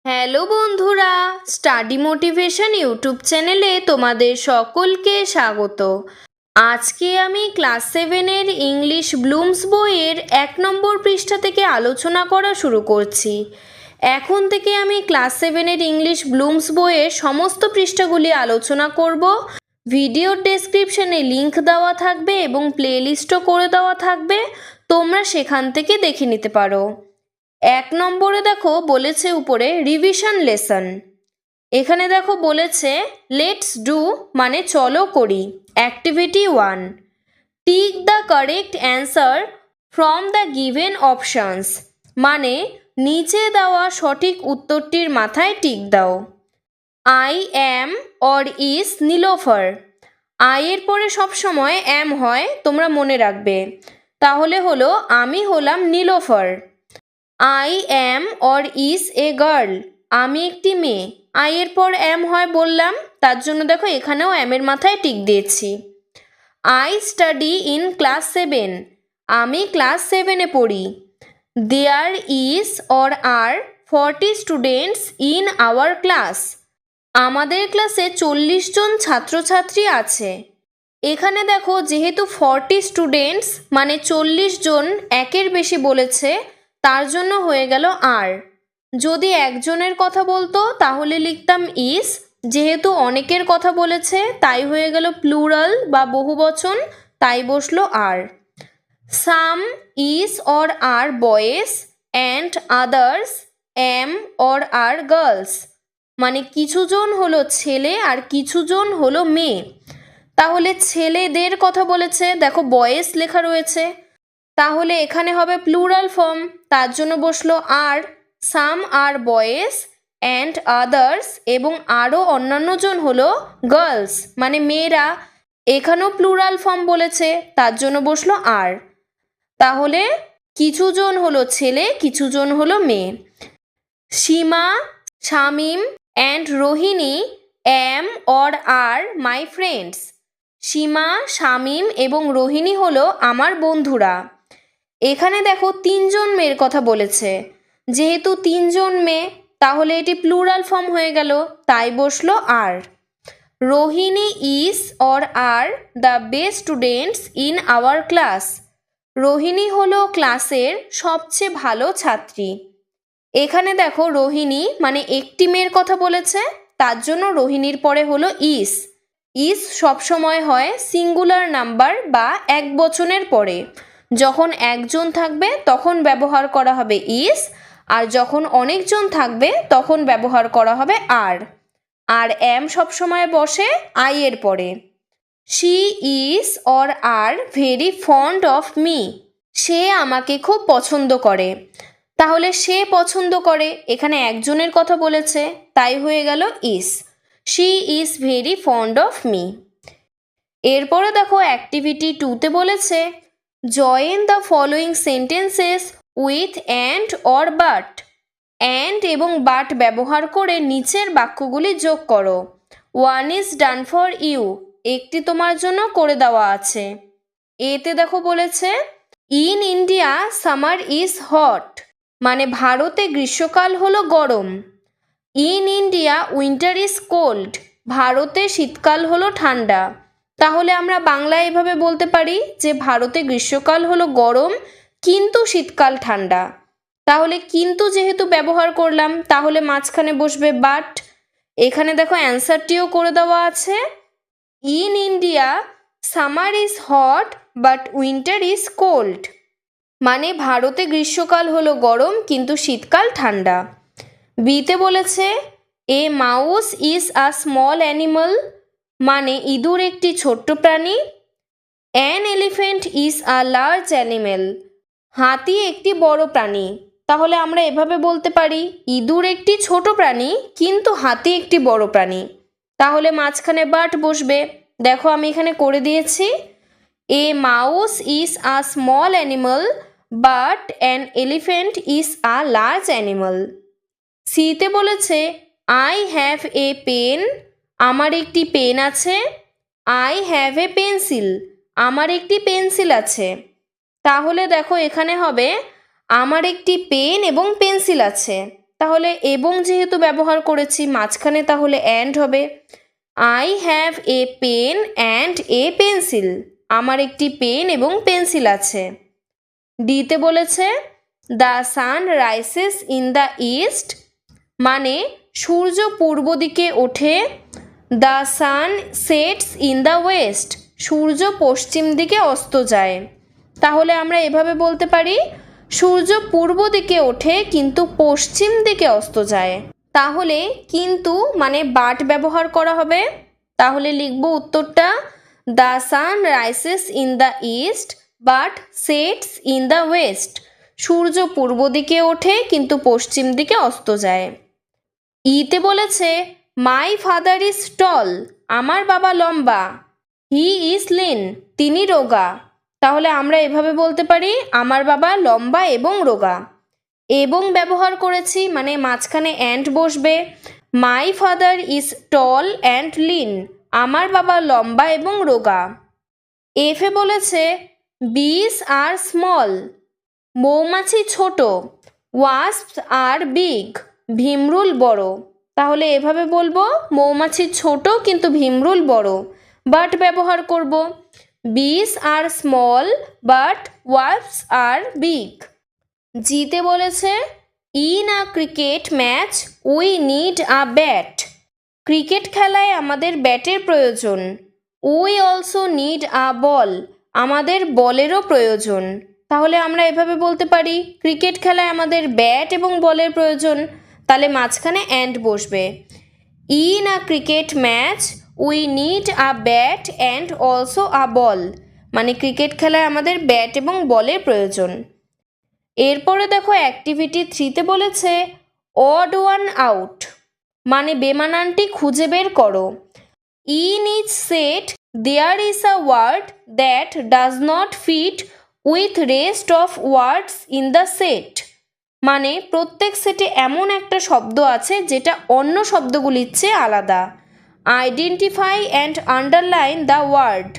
Hello বন্ধুরা, study motivation YouTube চ্যানেলে তোমাদের সকলকে স্বাগত। আজকে আমি ক্লাস 7-এর ইংলিশ ব্লুমস বইয়ের 1 নম্বর পৃষ্ঠা থেকে আলোচনা করা শুরু করছি। এখন থেকে আমি ক্লাস 7-এর ইংলিশ ব্লুমস বইয়ের সমস্ত পৃষ্ঠাগুলি আলোচনা করব। ভিডিওর ডেসক্রিপশনে লিংক দেওয়া থাকবে এবং প্লেলিস্টও করে দেওয়া থাকবে, তোমরা সেখান থেকে দেখে নিতে পারো। 1 নম্বরে দেখো বলেছে উপরে রিভিশন লেসন। এখানে দেখো বলেছে লেটস ডু মানে চলো করি। Activity 1, tick the correct answer from the given options মানে নিচে দেওয়া সঠিক উত্তরটির মাথায় টিক দাও। I am or is Nilofar. I এর পরে সবসময় অ্যাম হয়, তোমরা মনে রাখবে। তাহলে হলো আমি হলাম Nilofar. I am or is a girl. আমি একটি মেয়ে। আই এর পর অ্যাম হয় বললাম, তার জন্য দেখো এখানেও অ্যামের মাথায় টিক দিয়েছি। I study in class 7। আমি ক্লাস 7-এ পড়ি। There is or are 40 students in our class. আমাদের ক্লাসে 40 জন ছাত্রছাত্রী আছে। এখানে দেখো যেহেতু 40 স্টুডেন্টস মানে 40 জন একের বেশি বলেছে, তার জন্য হয়ে গেল আর। যদি একজনের কথা বলতো তাহলে লিখতাম ইস, যেহেতু অনেকের কথা বলেছে তাই হয়ে গেল প্লুরাল বা বহুবচন, তাই বসলো আর। Some is or are boys and others am or are girls মানে কিছুজন হলো ছেলে আর কিছুজন হলো মেয়ে। তাহলে ছেলেদের কথা বলেছে, দেখো বয়েজ লেখা রয়েছে, তাহলে এখানে হবে প্লুরাল ফর্ম, তার জন্য বসলো আর। সাম আর বয়েজ অ্যান্ড আদার্স এবং আরও অন্যান্য জন হলো গার্লস মানে মেয়েরা, এখানেও প্লুরাল ফর্ম বলেছে, তার জন্য বসলো আর। তাহলে কিছুজন হলো ছেলে, কিছুজন হলো মেয়ে। Seema, Shamim and Rohini am or are my friends. Seema, Shamim এবং রোহিণী হলো আমার বন্ধুরা। এখানে দেখো 3 জন মেয়ের কথা বলেছে, যেহেতু 3 জন মেয়ে তাহলে এটি প্লুরাল ফর্ম হয়ে গেল, তাই বসলো আর। Rohini is or are the best students in our class. Rohini হলো ক্লাসের সবচেয়ে ভালো ছাত্রী। এখানে দেখো রোহিণী মানে একটি মেয়ের কথা বলেছে, তার জন্য রোহিণীর পরে হলো ইজ। ইজ সবসময় হয় সিঙ্গুলার নাম্বার বা এক বচনের পরে। যখন একজন থাকবে তখন ব্যবহার করা হবে ইজ, আর যখন অনেকজন থাকবে তখন ব্যবহার করা হবে আর। আর এম সবসময় বসে আই এর পরে। She is or are very fond of me. সে আমাকে খুব পছন্দ করে। তাহলে সে পছন্দ করে, এখানে একজনের কথা বলেছে, তাই হয়ে গেল is. She is very fond of me. এরপরে দেখো অ্যাক্টিভিটি 2-তে বলেছে join the following sentences with and or but. And এবং বাট ব্যবহার করে নিচের বাক্যগুলি যোগ করো। 1 ইজ ডান ফর ইউ, একটি তোমার জন্য করে দেওয়া আছে। এতে দেখো বলেছে in India summer is hot মানে ভারতে গ্রীষ্মকাল হলো গরম। In India winter is cold, ভারতে শীতকাল হলো ঠান্ডা। তাহলে আমরা বাংলায় এভাবে বলতে পারি যে ভারতে গ্রীষ্মকাল হলো গরম কিন্তু শীতকাল ঠান্ডা। তাহলে কিন্তু যেহেতু ব্যবহার করলাম তাহলে মাঝখানে বসবে বাট। এখানে দেখো অ্যান্সারটিও করে দেওয়া আছে। In India summer is hot but winter is cold মানে ভারতে গ্রীষ্মকাল হলো গরম কিন্তু শীতকাল ঠান্ডা। বিতে বলেছে a mouse is a small animal মানে ইঁদুর একটি ছোট্ট প্রাণী। An elephant is a large animal, হাতি একটি বড় প্রাণী। তাহলে আমরা এভাবে বলতে পারি ইঁদুর একটি ছোট প্রাণী কিন্তু হাতি একটি বড় প্রাণী। তাহলে মাঝখানে বাট বসবে, দেখো আমি এখানে করে দিয়েছি। A mouse is a small animal but an elephant is a large animal. সিতে বলেছে আই হ্যাভ এ পেন, আমার একটি পেন আছে। আই হ্যাভ এ পেন্সিল, আমার একটি পেন্সিল আছে। তাহলে দেখো এখানে হবে আমার একটি পেন এবং পেন্সিল আছে, তাহলে এবং যেহেতু ব্যবহার করেছি মাঝখানে তাহলে অ্যান্ড হবে। I have a pen and a pencil. আমার একটি পেন এবং পেন্সিল আছে। ডিতে বলেছে the sun rises in the east, মানে সূর্য পূর্ব দিকে ওঠে। The sun sets in the west, সূর্য পশ্চিম দিকে অস্ত যায়। তাহলে আমরা এভাবে বলতে পারি সূর্য পূর্ব দিকে ওঠে কিন্তু পশ্চিম দিকে অস্ত যায়। তাহলে কিন্তু মানে বাট ব্যবহার করা হবে। তাহলে লিখব উত্তরটা the sun rises in the east but sets in the west, সূর্য পূর্ব দিকে ওঠে কিন্তু পশ্চিম দিকে অস্ত যায়। ইতে বলেছে মাই ফাদার ইজ টল, আমার বাবা লম্বা। হি ইজ লিন, তিনি রোগা। তাহলে আমরা এভাবে বলতে পারি আমার বাবা লম্বা এবং রোগা। এবং ব্যবহার করেছি মানে মাঝখানে অ্যান্ড বসবে। My father is tall and Lin, আমার বাবা লম্বা এবং রোগা। এফে বলেছে বিস আর স্মল, মৌমাছি ছোট। ওয়াস্পস আর বিগ, ভীমরুল বড়। তাহলে এভাবে বলবো মৌমাছি ছোট কিন্তু ভীমরুল বড়। বাট ব্যবহার করব। বিস আর স্মল বাট ওয়াস্পস আর বিগ। জিতে বলেছে in a cricket match we need a bat, cricket খেলায় আমাদের ব্যাটের প্রয়োজন। উই অলসো নিড আ বল, আমাদের বলেরও প্রয়োজন। তাহলে আমরা এভাবে বলতে পারি ক্রিকেট খেলায় আমাদের ব্যাট এবং বলের প্রয়োজন। তাহলে মাঝখানে অ্যান্ড বসবে। In a cricket match we need a bat and also a ball, মানে ক্রিকেট খেলায় আমাদের ব্যাট এবং বলের প্রয়োজন। এরপরে দেখো অ্যাক্টিভিটি 3তে বলেছে অড ওয়ান আউট, মানে বেমানানটি খুঁজে বের করো। In each set there is a word that does not fit with rest of words in the set, মানে প্রত্যেক সেটে এমন একটা শব্দ আছে যেটা অন্য শব্দগুলির চেয়ে আলাদা। Identify and underline the word,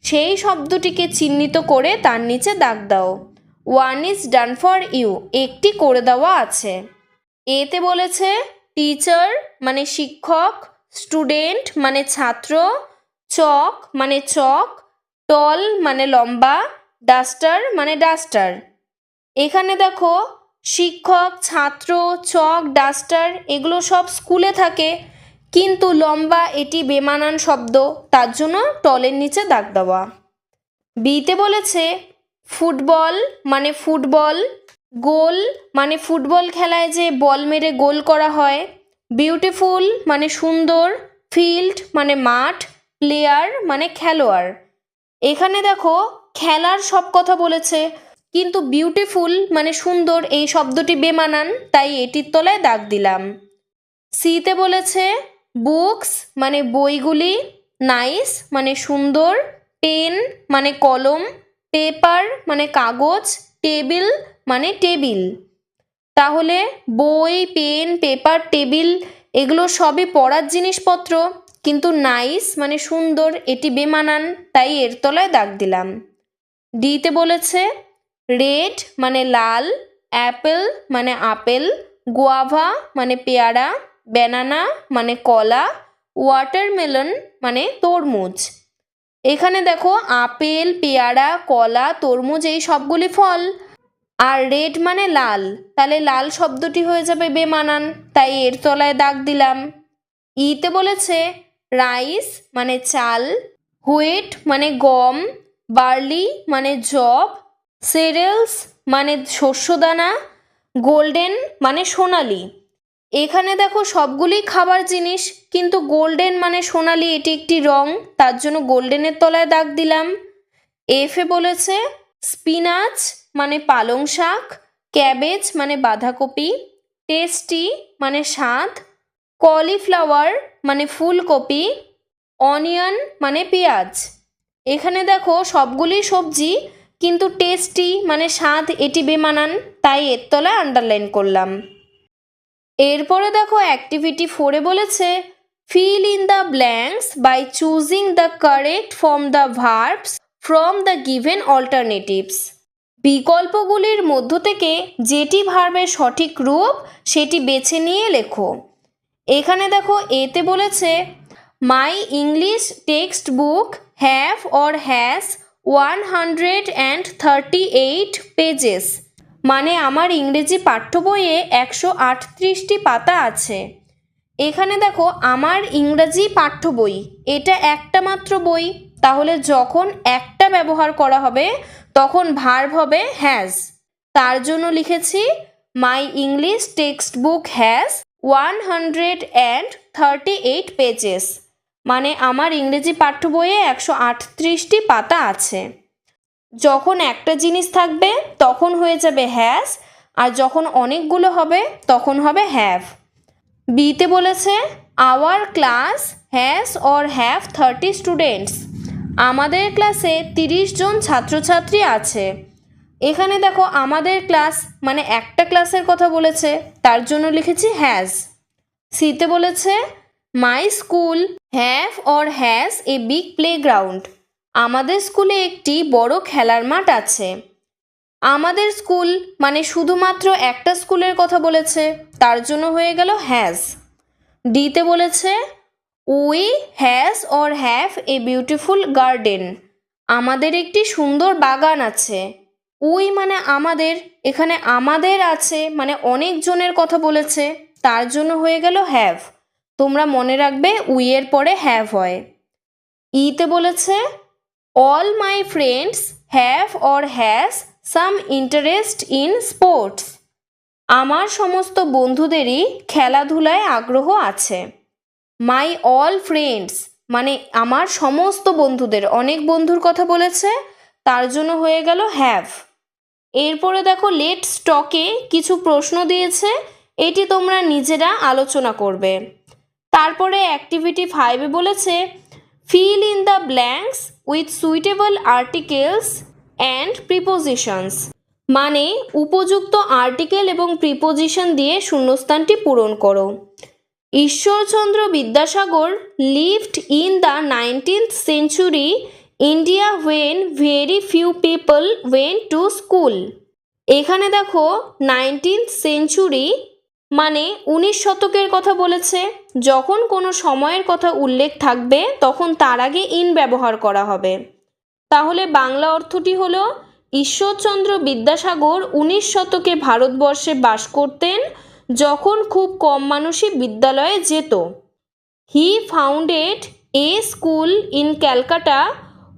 সেই শব্দটিকে চিহ্নিত করে তার নিচে দাগ দাও। One is done for you, একটি করে দেওয়া আছে। এতে বলেছে টিচার মানে শিক্ষক, স্টুডেন্ট মানে ছাত্র, চক মানে চক, টল মানে লম্বা, ডাস্টার মানে ডাস্টার। এখানে দেখো শিক্ষক, ছাত্র, চক, ডাস্টার এগুলো সব স্কুলে থাকে, কিন্তু লম্বা এটি বেমানান শব্দ, তার জন্য টলের নিচে দাগ দেওয়া। বিতে বলেছে ফুটবল মানে ফুটবল, গোল মানে ফুটবল খেলায় যে বল মেরে গোল করা হয়, বিউটিফুল মানে সুন্দর, ফিল্ড মানে মাঠ, প্লেয়ার মানে খেলোয়াড়। এখানে দেখো খেলার সব কথা বলেছে, কিন্তু বিউটিফুল মানে সুন্দর এই শব্দটি বেমানান, তাই এটির তলায় দাগ দিলাম। সিতে বলেছে বুকস মানে বইগুলি, নাইস মানে সুন্দর, পেন মানে কলম, পেপার মানে কাগজ, টেবিল মানে টেবিল। তাহলে বই, পেন, পেপার, টেবিল এগুলো সবই পড়ার জিনিসপত্র, কিন্তু নাইস মানে সুন্দর এটি বেমানান, তাই এর তলায় দাগ দিলাম। ডিতে বলেছে রেড মানে লাল, অ্যাপেল মানে আপেল, গুয়াভা মানে পেয়ারা, ব্যানানা মানে কলা, ওয়াটারমেলন মানে তরমুজ। এখানে দেখো আপেল, পেয়ারা, কলা, তরমুজ এই সবগুলি ফল, আর রেড মানে লাল, তাহলে লাল শব্দটি হয়ে যাবে বেমানান, তাই এর তলায় দাগ দিলাম। ইতে বলেছে রাইস মানে চাল, হুইট মানে গম, বার্লি মানে যব, সেরেলস মানে শস্যদানা, গোল্ডেন মানে সোনালি। এখানে দেখো সবগুলি খাবার জিনিস, কিন্তু গোল্ডেন মানে সোনালি এটি একটি রং, তার জন্য গোল্ডেনের তলায় দাগ দিলাম। এফে বলেছে স্পিনাচ মানে পালং শাক, ক্যাবেজ মানে বাঁধাকপি, টেস্টি মানে স্বাদ, কলিফ্লাওয়ার মানে ফুলকপি, অনিয়ন মানে পেঁয়াজ। এখানে দেখো সবগুলি সবজি, কিন্তু টেস্টি মানে স্বাদ এটি বেমানান, তাই এর তলায় আন্ডারলাইন করলাম। এরপরে দেখো অ্যাক্টিভিটি 4-এ বলেছে fill in the blanks by choosing the correct form the verbs from the given alternatives, বিকল্পগুলির মধ্য থেকে যেটি ভার্বের সঠিক রূপ সেটি বেছে নিয়ে লেখো। এখানে দেখো এতে বলেছে my English text book have or has 138 pages, মানে আমার ইংরেজি পাঠ্য বইয়ে 138টি পাতা আছে। এখানে দেখো আমার ইংরেজি পাঠ্য বই, এটা একটা মাত্র বই, তাহলে যখন একটা ব্যবহার করা হবে তখন ভার্ব হবে হ্যাজ। তার জন্য লিখেছি my English text book has 138 pages, মানে আমার ইংরেজি পাঠ্য বইয়ে 138টি পাতা আছে। যখন একটা জিনিস থাকবে তখন হয়ে যাবে হ্যাজ, আর যখন অনেকগুলো হবে তখন হবে হ্যাভ। বিতে বলেছে our class has or have 30 students, আমাদের ক্লাসে 30 জন ছাত্রছাত্রী আছে। এখানে দেখো আমাদের ক্লাস মানে একটা ক্লাসের কথা বলেছে, তার জন্য লিখেছি হ্যাজ। সিতে বলেছে my school have or has a big playground, আমাদের স্কুলে একটি বড় খেলার মাঠ আছে। আমাদের স্কুল মানে শুধুমাত্র একটা স্কুলের কথা বলেছে, তার জন্য হয়ে গেল হ্যাজ। ডিতে বলেছে we has or have a beautiful garden, আমাদের একটি সুন্দর বাগান আছে। উই মানে আমাদের, এখানে আমাদের আছে মানে অনেক জনের কথা বলেছে, তার জন্য হয়ে গেল হ্যাভ। তোমরা মনে রাখবে উই এর পরে হ্যাভ হয়। ইতে বলেছে all my friends have or has some interest in sports, আমার সমস্ত বন্ধুদেরই খেলাধুলায় আগ্রহ আছে। মাই অল ফ্রেন্ডস মানে আমার সমস্ত বন্ধুদের, অনেক বন্ধুর কথা বলেছে, তার জন্য হয়ে গেল হ্যাভ। এরপরে দেখো লেটস টকে কিছু প্রশ্ন দিয়েছে, এটি তোমরা নিজেরা আলোচনা করবে। তারপরে অ্যাক্টিভিটি 5-এ বলেছে fill in the blanks with suitable articles and prepositions, মানে উপযুক্ত আর্টিকেল এবং প্রিপোজিশন দিয়ে শূন্যস্থানটি পূরণ করো। Ishwarchandra Vidyasagar lived in the 19th century India when very few people went to school, এখানে দেখো 19th century মানে 19 শতকের কথা বলেছে। যখন কোনো সময়ের কথা উল্লেখ থাকবে তখন তার আগে ইন ব্যবহার করা হবে। তাহলে বাংলা অর্থটি হলো ঈশ্বরচন্দ্র বিদ্যাসাগর 19 শতকে ভারতবর্ষে বাস করতেন, যখন খুব কম মানুষই বিদ্যালয়ে যেত। He founded A school in Calcutta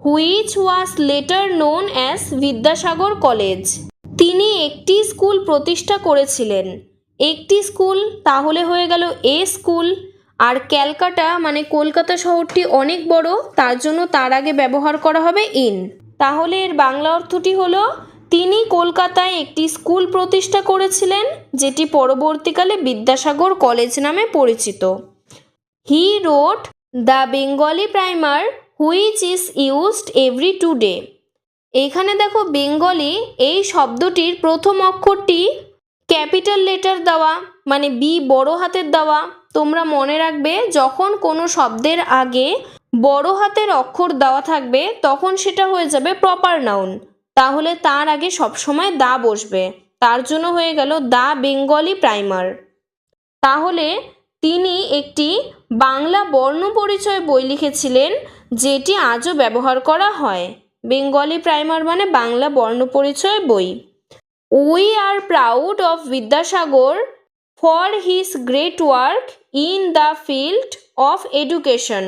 which was letter known as Vidyasagar college, তিনি একটি স্কুল প্রতিষ্ঠা করেছিলেন। একটি স্কুল তাহলে হয়ে গেল এ স্কুল, আর ক্যালকাটা মানে কলকাতা শহরটি অনেক বড়, তার জন্য তার আগে ব্যবহার করা হবে ইন। তাহলে এর বাংলা অর্থটি হলো তিনি কলকাতায় একটি স্কুল প্রতিষ্ঠা করেছিলেন, যেটি পরবর্তীকালে বিদ্যাসাগর কলেজ নামে পরিচিত। He wrote the Bengali primer which is used every today, এখানে দেখো বেঙ্গলি এই শব্দটির প্রথম অক্ষরটি ক্যাপিটাল লেটার দেওয়া, মানে বি বড় হাতের দেওয়া। তোমরা মনে রাখবে যখন কোনো শব্দের আগে বড় হাতের অক্ষর দেওয়া থাকবে তখন সেটা হয়ে যাবে প্রপার নাউন, তাহলে তার আগে সবসময় দা বসবে, তার জন্য হয়ে গেল দ্য বেঙ্গলি প্রাইমার। তাহলে তিনি একটি বাংলা বর্ণ পরিচয় বই লিখেছিলেন, যেটি আজও ব্যবহার করা হয়। বেঙ্গলি প্রাইমার মানে বাংলা বর্ণ পরিচয় বই। We are proud of Vidyasagar for his great work in the field of education,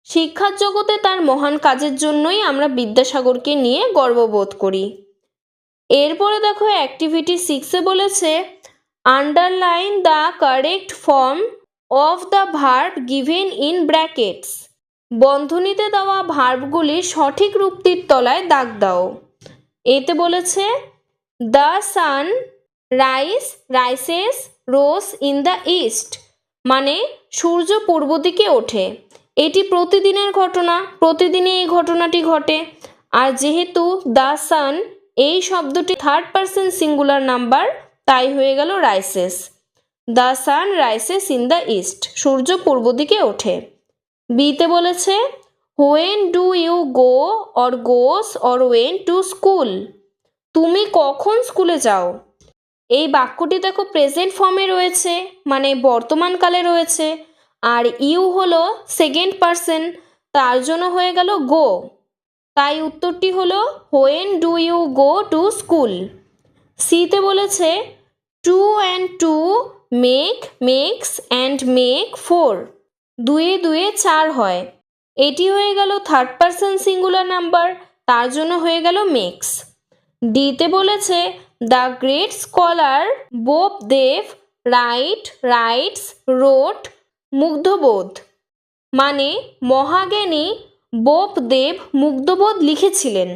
শিক্ষার জগতে তার মহান কাজের জন্যই আমরা বিদ্যাসাগরকে নিয়ে গর্ববোধ করি। এরপরে দেখো অ্যাক্টিভিটি 6-এ বলেছে underline the correct form of the verb given in brackets, বন্ধনীতে দেওয়া ভার্বগুলির সঠিক রূপটির তলায় দাগ দাও। এতে বলেছে the sun rises rose in the east, মানে সূর্য পূর্ব দিকে ওঠে। এটি প্রতিদিনের ঘটনা, প্রতিদিনই এই ঘটনাটি ঘটে। আর যেহেতু দ্য সান এই শব্দটি থার্ড পারসন সিঙ্গুলার নাম্বার, তাই হয়ে গেল rises. The sun rises in the east, সূর্য পূর্ব দিকে ওঠে। বিতে বলেছে when do you go or goes or went to school, তুমি কখন স্কুলে যাও? এই বাক্যটি দেখো প্রেজেন্ট ফর্মে রয়েছে, মানে বর্তমানকালে রয়েছে, আর ইউ হলো সেকেন্ড পারসন, তার জন্য হয়ে গেল গো। তাই উত্তরটি হলো when do you go to school. সিতে বলেছে 2 and 2 মেক্স অ্যান্ড মেক 4, 2 2 4 হয়। এটি হয়ে গেল থার্ড পারসন সিঙ্গুলার নাম্বার, তার জন্য হয়ে গেল মেক্স। ডিতে বলেছে the great scholar Bopdev writes wrote Mugdhabodh, মানে মহাজ্ঞানী বোপদেব মুগ্ধবোধ লিখেছিলেন।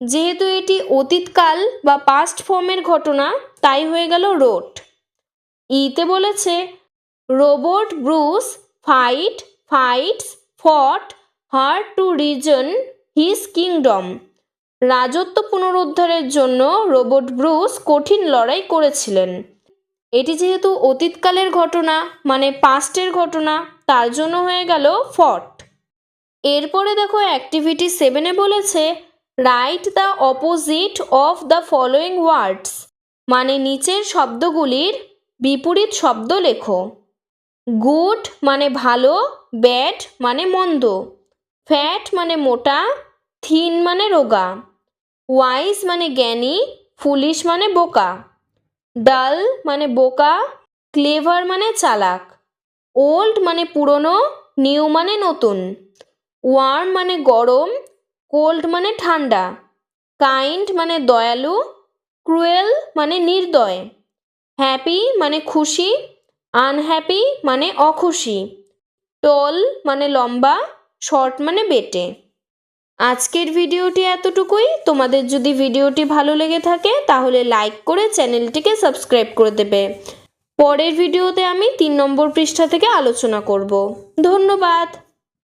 যেহেতু এটি অতীতকাল বা পাস্ট ফর্মের ঘটনা, তাই হয়ে গেল রোট। ইতে বলেছে রোবট ব্রুস ফাইটস ফট hard to reason his kingdom, রাজত্ব পুনরুদ্ধারের জন্য রোবট ব্রুস কঠিন লড়াই করেছিলেন। এটি যেহেতু অতীতকালের ঘটনা, মানে পাস্টের ঘটনা, তার জন্য হয়ে গেল ফট। এরপরে দেখো অ্যাক্টিভিটি 7-এ বলেছে write the opposite of the following words, মানে নিচের শব্দগুলির বিপরীত শব্দ লেখো। গুড মানে ভালো, ব্যাড মানে মন্দ, ফ্যাট মানে মোটা, থিন মানে রোগা, ওয়াইজ মানে জ্ঞানী, ফুলিশ মানে বোকা, ডাল মানে বোকা, ক্লেভার মানে চালাক, ওল্ড মানে পুরনো, নিউ মানে নতুন, ওয়ার্ম মানে গরম, কোল্ড মানে ঠান্ডা, কাইন্ড মানে দয়ালু, ক্রুয়েল মানে নির্দয়, হ্যাপি মানে খুশি, আনহ্যাপি মানে অখুশি, টল মানে লম্বা, শর্ট মানে বেটে। আজকের ভিডিওটি এতটুকুই। তোমাদের যদি ভিডিওটি ভালো লেগে থাকে তাহলে লাইক করে চ্যানেলটিকে সাবস্ক্রাইব করে দেবে। পরের ভিডিওতে আমি 3 নম্বর পৃষ্ঠা থেকে আলোচনা করব। ধন্যবাদ।